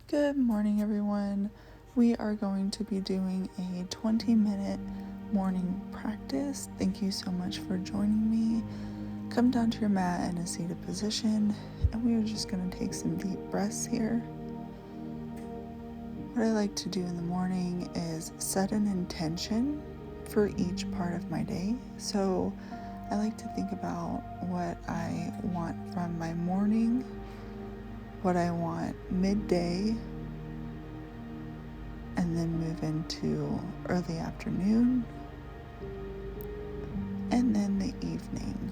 Good morning, everyone. We are going to be doing a 20-minute morning practice. Thank you so much for joining me. Come down to your mat in a seated position, and we are just going to take some deep breaths here. What I like to do in the morning is set an intention for each part of my day. So I like to think about what I want from my morning, what I want midday, and then move into early afternoon, and then the evening.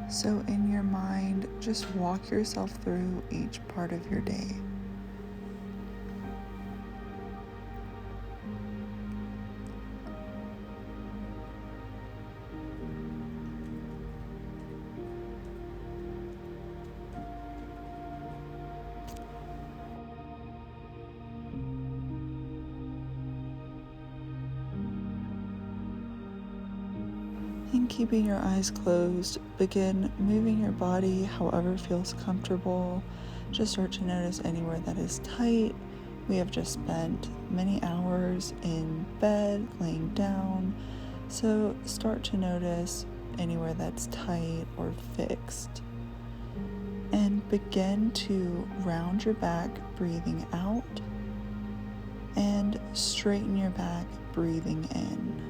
So in your mind, just walk yourself through each part of your day. And keeping your eyes closed, begin moving your body however feels comfortable. Just start to notice anywhere that is tight. We have just spent many hours in bed, laying down, so start to notice anywhere that's tight or fixed. And begin to round your back, breathing out, and straighten your back, breathing in.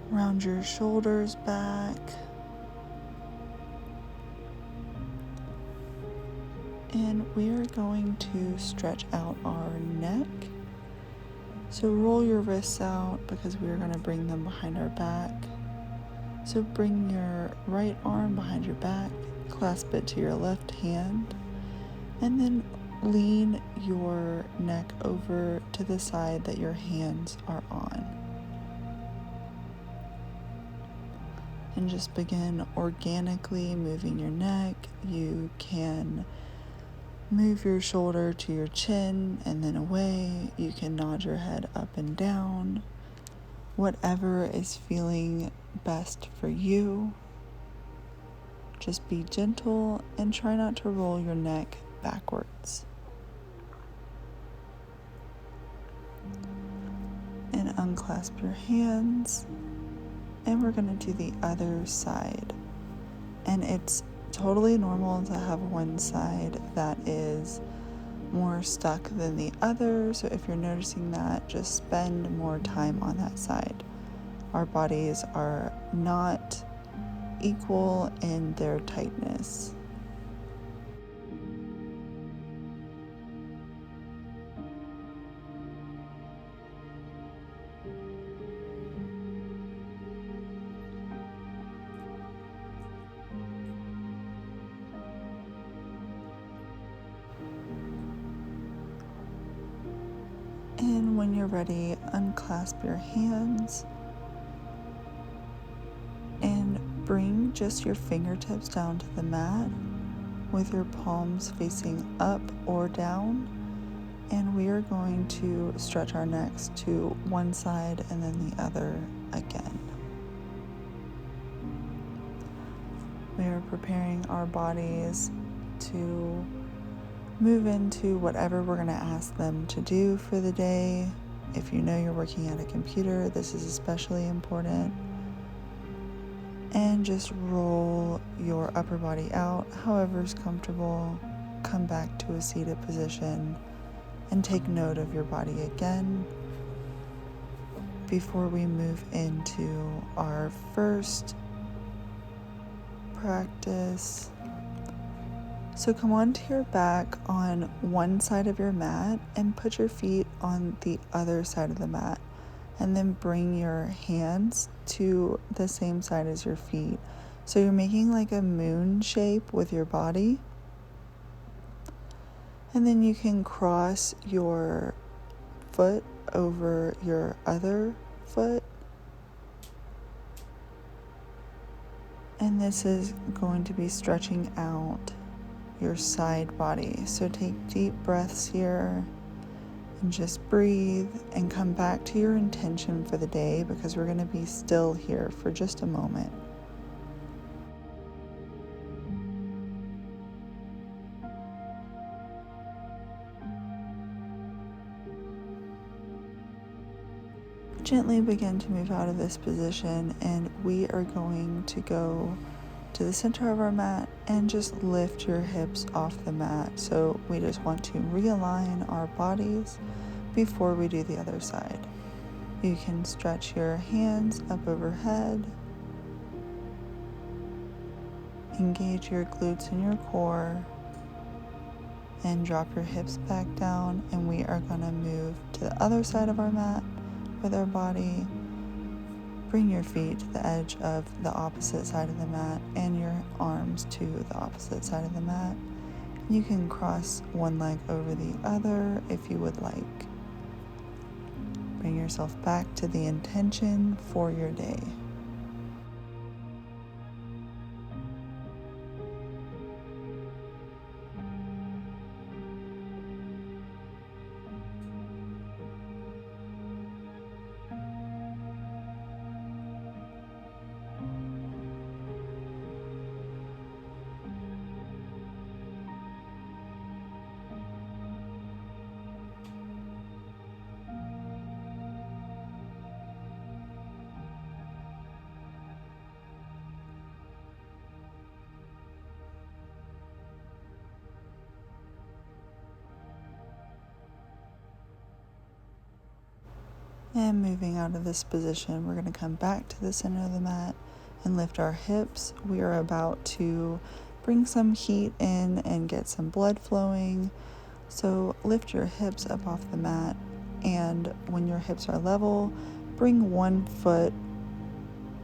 Round your shoulders back, and we are going to stretch out our neck. So roll your wrists out because we are going to bring them behind our back. So bring your right arm behind your back, clasp it to your left hand, and then lean your neck over to the side that your hands are on. And just begin organically moving your neck. You can move your shoulder to your chin and then away. You can nod your head up and down. Whatever is feeling best for you. Just be gentle and try not to roll your neck backwards. And unclasp your hands. And we're going to do the other side. And it's totally normal to have one side that is more stuck than the other. So if you're noticing that, just spend more time on that side. Our bodies are not equal in their tightness. And when you're ready, unclasp your hands and bring just your fingertips down to the mat with your palms facing up or down. And we are going to stretch our necks to one side and then the other again. We are preparing our bodies to move into whatever we're going to ask them to do for the day. If you know you're working at a computer, this is especially important. And just roll your upper body out, however is comfortable. Come back to a seated position and take note of your body again before we move into our first practice. So come onto your back on one side of your mat and put your feet on the other side of the mat. And then bring your hands to the same side as your feet. So you're making like a moon shape with your body. And then you can cross your foot over your other foot. And this is going to be stretching out your side body. So take deep breaths here and just breathe and come back to your intention for the day, because we're going to be still here for just a moment. Gently begin to move out of this position, and we are going to go to the center of our mat and just lift your hips off the mat. So we just want to realign our bodies before we do the other side. You can stretch your hands up overhead, engage your glutes and your core, and drop your hips back down, and we are going to move to the other side of our mat with our body. Bring your feet to the edge of the opposite side of the mat and your arms to the opposite side of the mat. You can cross one leg over the other if you would like. Bring yourself back to the intention for your day. And moving out of this position, we're going to come back to the center of the mat and lift our hips. We are about to bring some heat in and get some blood flowing. So lift your hips up off the mat, and when your hips are level, bring one foot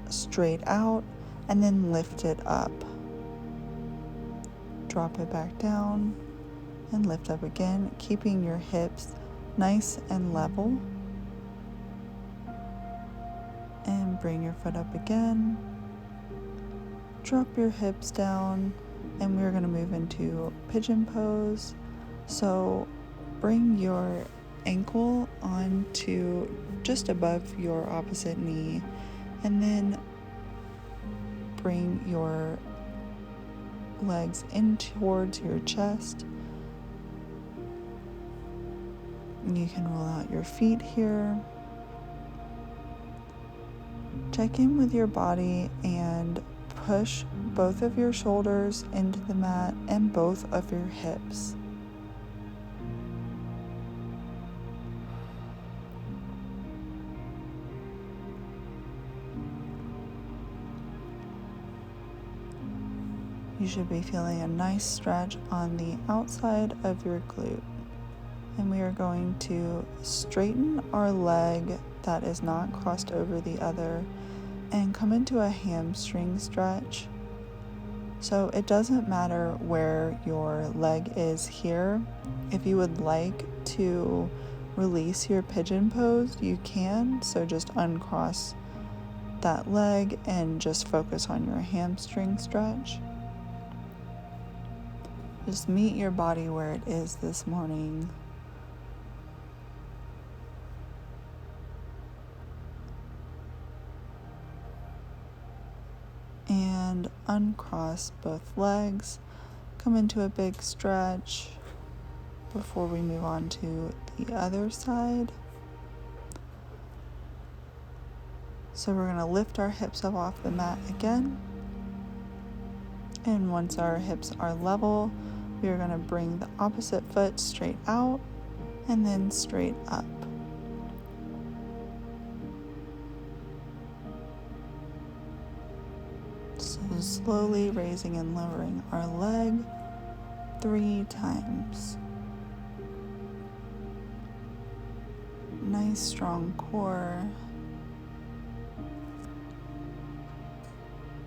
straight out and then lift it up. Drop it back down and lift up again, keeping your hips nice and level. And bring your foot up again. Drop your hips down, and we're going to move into Pigeon Pose. So bring your ankle onto just above your opposite knee, and then bring your legs in towards your chest. You can roll out your feet here. Check in with your body and push both of your shoulders into the mat and both of your hips. You should be feeling a nice stretch on the outside of your glute. And we are going to straighten our leg that is not crossed over the other and come into a hamstring stretch. So it doesn't matter where your leg is here. If you would like to release your pigeon pose, you can. So just uncross that leg and just focus on your hamstring stretch. Just meet your body where it is this morning. And uncross both legs. Come into a big stretch before we move on to the other side. So we're going to lift our hips up off the mat again. And once our hips are level, we are going to bring the opposite foot straight out and then straight up. So slowly raising and lowering our leg 3 times. Nice strong core.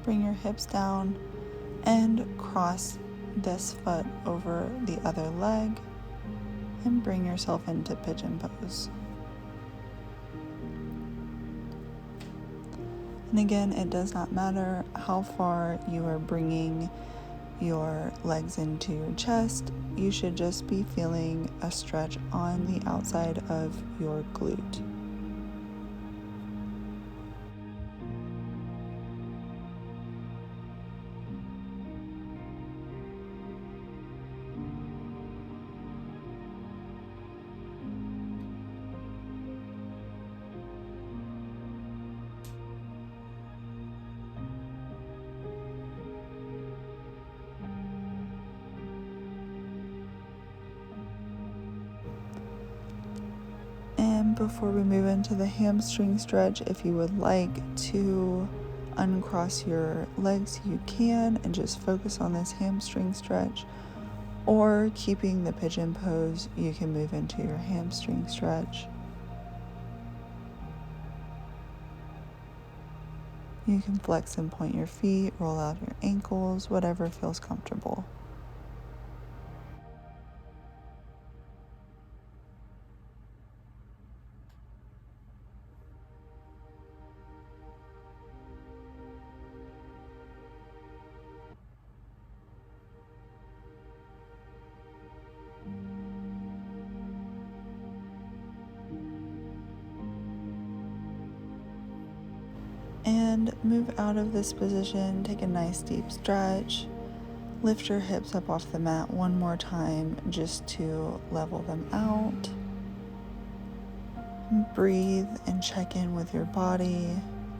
Bring your hips down and cross this foot over the other leg and bring yourself into pigeon pose. And again, it does not matter how far you are bringing your legs into your chest. You should just be feeling a stretch on the outside of your glute. Before we move into the hamstring stretch, if you would like to uncross your legs, you can, and just focus on this hamstring stretch. Or keeping the pigeon pose, you can move into your hamstring stretch. You can flex and point your feet, roll out your ankles, whatever feels comfortable. And move out of this position, take a nice deep stretch. Lift your hips up off the mat one more time just to level them out. Breathe and check in with your body.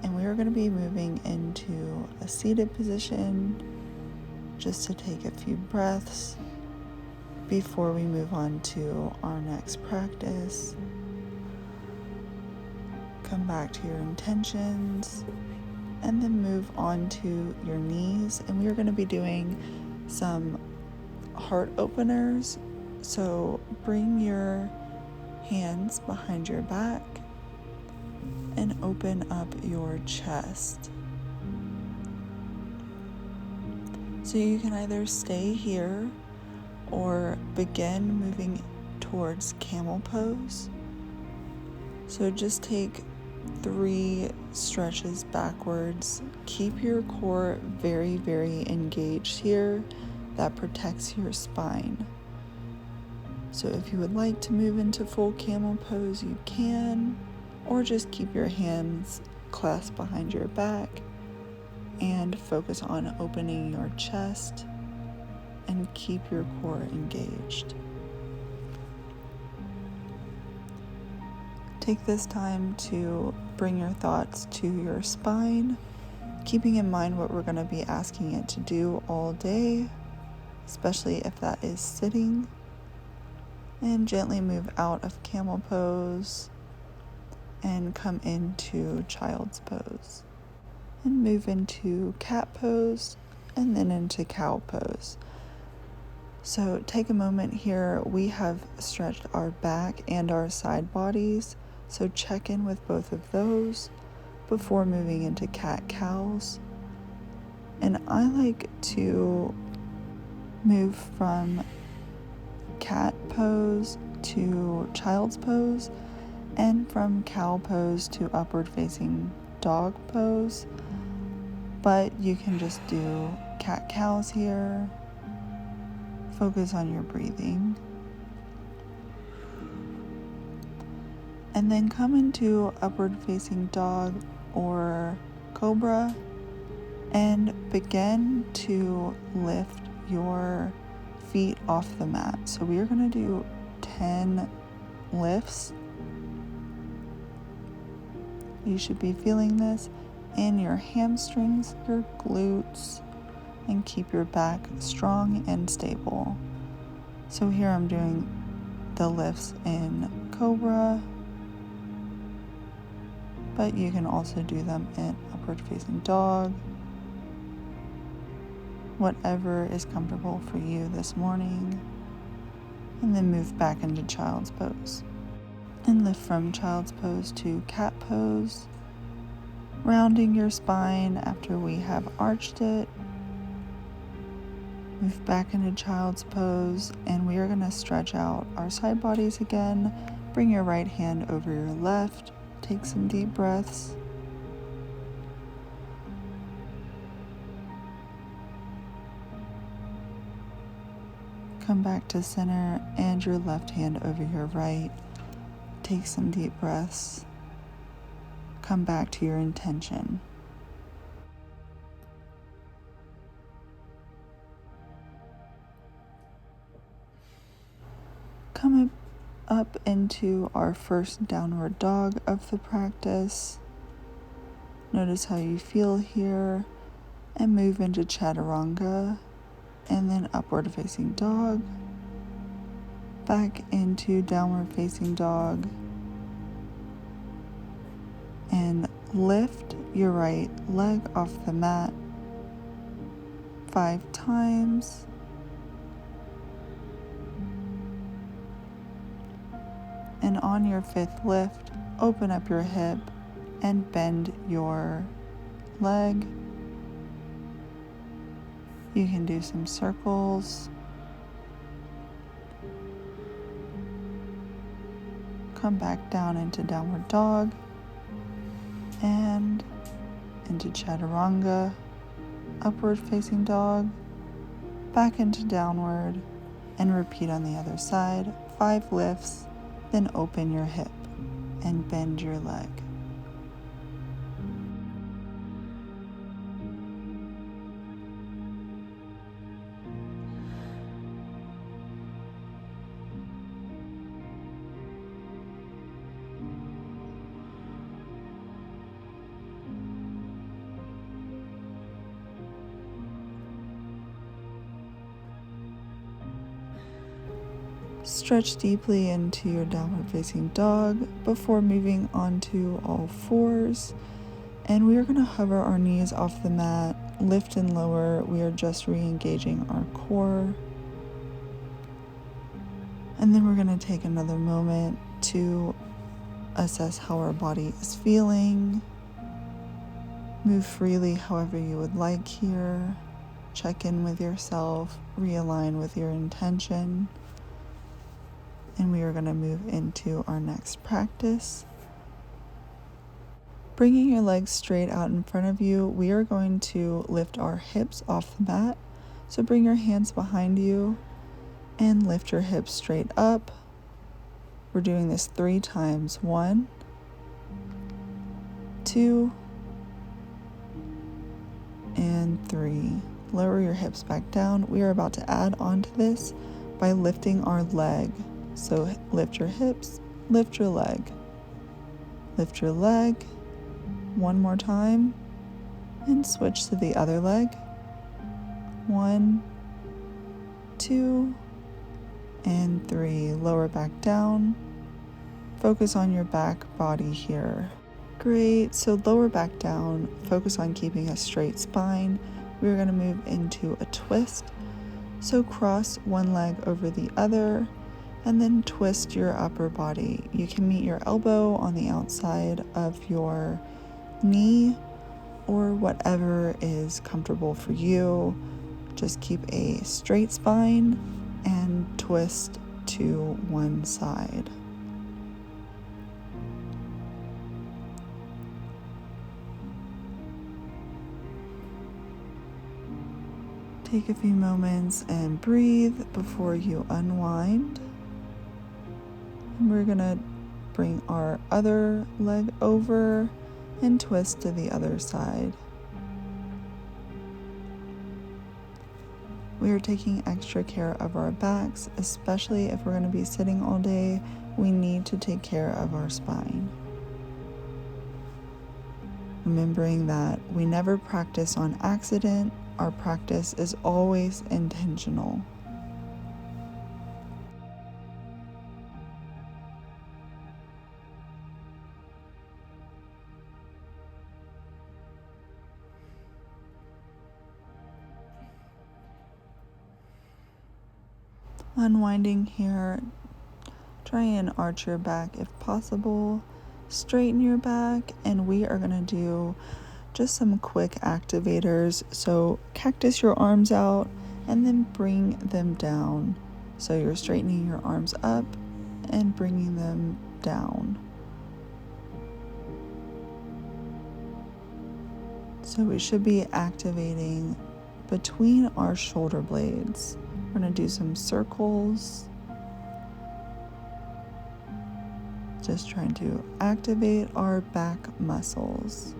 And we are going to be moving into a seated position just to take a few breaths before we move on to our next practice. Come back to your intentions and then move on to your knees. And we are going to be doing some heart openers. So bring your hands behind your back and open up your chest. So you can either stay here or begin moving towards camel pose. So just take 3 stretches backwards. Keep your core very, very engaged here. That protects your spine. So if you would like to move into full camel pose, you can, or just keep your hands clasped behind your back and focus on opening your chest and keep your core engaged. Take this time to bring your thoughts to your spine, keeping in mind what we're going to be asking it to do all day, especially if that is sitting. And gently move out of camel pose and come into child's pose. And move into cat pose and then into cow pose. So take a moment here. We have stretched our back and our side bodies. So check in with both of those before moving into cat-cows. And I like to move from cat pose to child's pose and from cow pose to upward facing dog pose. But you can just do cat-cows here. Focus on your breathing. And then come into upward facing dog or cobra and begin to lift your feet off the mat. So we are going to do 10 lifts. You should be feeling this in your hamstrings, your glutes, and keep your back strong and stable. So here I'm doing the lifts in cobra, but you can also do them in upward facing dog, whatever is comfortable for you this morning. And then move back into child's pose and lift from child's pose to cat pose, rounding your spine after we have arched it. Move back into child's pose, and we are going to stretch out our side bodies again. Bring your right hand over your left. Take some deep breaths. Come back to center and your left hand over your right. Take some deep breaths. Come back to your intention. Come up into our first downward dog of the practice. Notice how you feel here and move into chaturanga and then upward facing dog, back into downward facing dog, and lift your right leg off the mat 5 times. And on your 5th lift, open up your hip and bend your leg. You can do some circles. Come back down into downward dog and into chaturanga, upward facing dog, back into downward, and repeat on the other side. 5 lifts, then open your hip and bend your leg. Stretch deeply into your downward facing dog before moving onto all fours. And we are going to hover our knees off the mat, lift and lower. We are just re-engaging our core. And then we're going to take another moment to assess how our body is feeling. Move freely however you would like here. Check in with yourself, realign with your intention. And we are going to move into our next practice. Bringing your legs straight out in front of you, we are going to lift our hips off the mat. So bring your hands behind you and lift your hips straight up. We're doing this 3 times. 1, 2, and 3. Lower your hips back down. We are about to add on to this by lifting our leg. So lift your hips, lift your leg. Lift your leg. 1 more time. And switch to the other leg. 1, 2, and 3. Lower back down. Focus on your back body here. Great. So lower back down. Focus on keeping a straight spine. We're going to move into a twist. So cross one leg over the other and then twist your upper body. You can meet your elbow on the outside of your knee or whatever is comfortable for you. Just keep a straight spine and twist to one side. Take a few moments and breathe before you unwind. And we're going to bring our other leg over and twist to the other side. We are taking extra care of our backs, especially if we're going to be sitting all day. We need to take care of our spine. Remembering that we never practice on accident, our practice is always intentional. Unwinding here, try and arch your back if possible, straighten your back, and we are going to do just some quick activators. So cactus your arms out and then bring them down. So you're straightening your arms up and bringing them down. So we should be activating between our shoulder blades. We're going to do some circles. Just trying to activate our back muscles.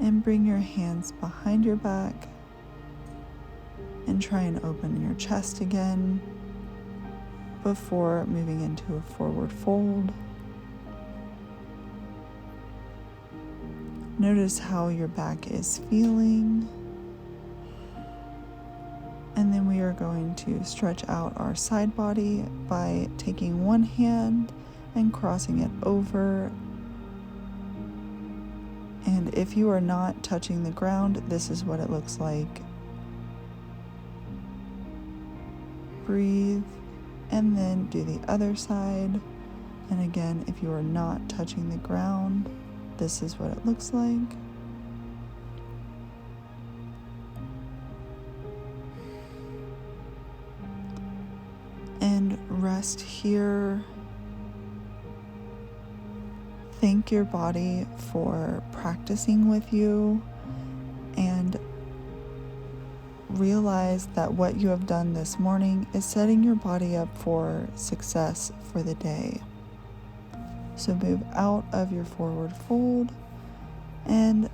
And bring your hands behind your back and try and open your chest again before moving into a forward fold. Notice how your back is feeling. And then we are going to stretch out our side body by taking one hand and crossing it over. And if you are not touching the ground, this is what it looks like. Breathe, and then do the other side. And again, if you are not touching the ground, this is what it looks like. And rest here. Thank your body for practicing with you, and realize that what you have done this morning is setting your body up for success for the day. So move out of your forward fold and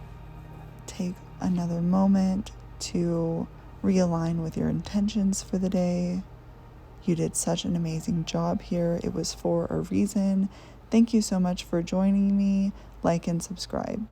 take another moment to realign with your intentions for the day. You did such an amazing job here. It was for a reason. Thank you so much for joining me. Like and subscribe.